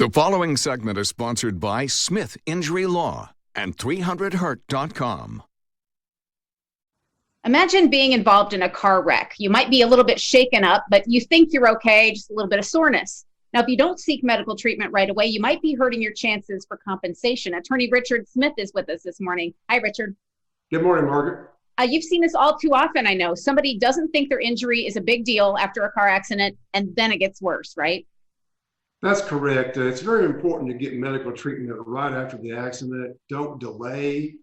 The following segment is sponsored by Smith Injury Law and 300hurt.com. Imagine being involved in a car wreck. You might be a little bit shaken up, but you think you're okay, just a little bit of soreness. Now, if you don't seek medical treatment right away, you might be hurting your chances for compensation. Attorney Richard Smith is with us this morning. Hi, Richard. Good morning, Margaret. You've seen this all too often, I know. Somebody doesn't think their injury is a big deal after a car accident, and then it gets worse, right? That's correct. It's very important to get medical treatment right after the accident. Don't delay.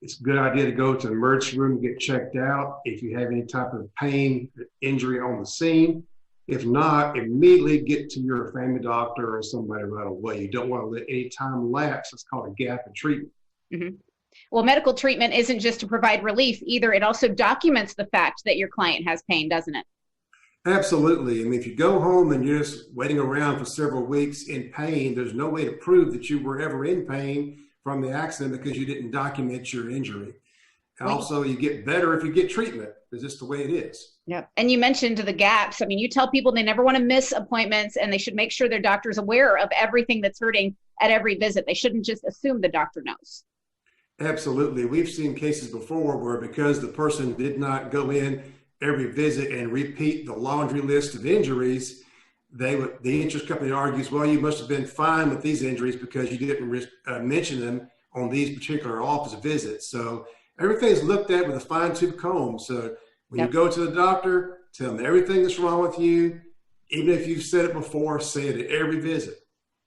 It's a good idea to go to the emergency room and get checked out if you have any type of pain, injury on the scene. If not, immediately get to your family doctor or somebody right away. You don't want to let any time lapse. It's called a gap in treatment. Mm-hmm. Well, medical treatment isn't just to provide relief either. It also documents the fact that your client has pain, doesn't it? Absolutely. I mean, if you go home and you're just waiting around for several weeks in pain, there's no way to prove that you were ever in pain from the accident because you didn't document your injury. And also, you get better if you get treatment. It's just the way it is. Yeah. And you mentioned the gaps. I mean, you tell people they never want to miss appointments and they should make sure their doctor's aware of everything that's hurting at every visit. They shouldn't just assume the doctor knows. Absolutely. We've seen cases before where because the person did not go in every visit and repeat the laundry list of injuries, the insurance company argues, well, you must have been fine with these injuries because you didn't mention them on these particular office visits. So everything is looked at with a fine-tooth comb. So when you go to the doctor, tell them everything that's wrong with you. Even if you've said it before, say it at every visit.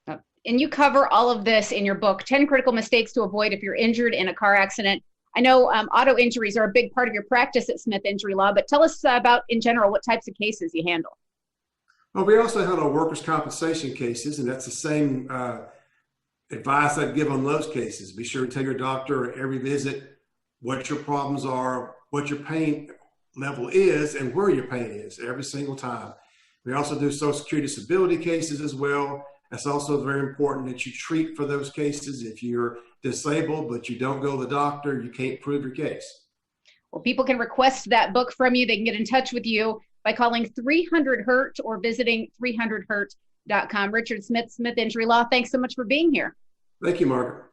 And you cover all of this in your book, 10 Critical Mistakes to Avoid If You're Injured in a Car Accident. I know auto injuries are a big part of your practice at Smith Injury Law, but tell us about, in general, what types of cases you handle. Well, we also handle workers' compensation cases, and that's the same advice I'd give on those cases. Be sure to tell your doctor at every visit what your problems are, what your pain level is, and where your pain is every single time. We also do Social Security disability cases as well. It's also very important that you treat for those cases. If you're disabled, but you don't go to the doctor, you can't prove your case. Well, people can request that book from you. They can get in touch with you by calling 300-HURT or visiting 300hurt.com. Richard Smith, Smith Injury Law, thanks so much for being here. Thank you, Margaret.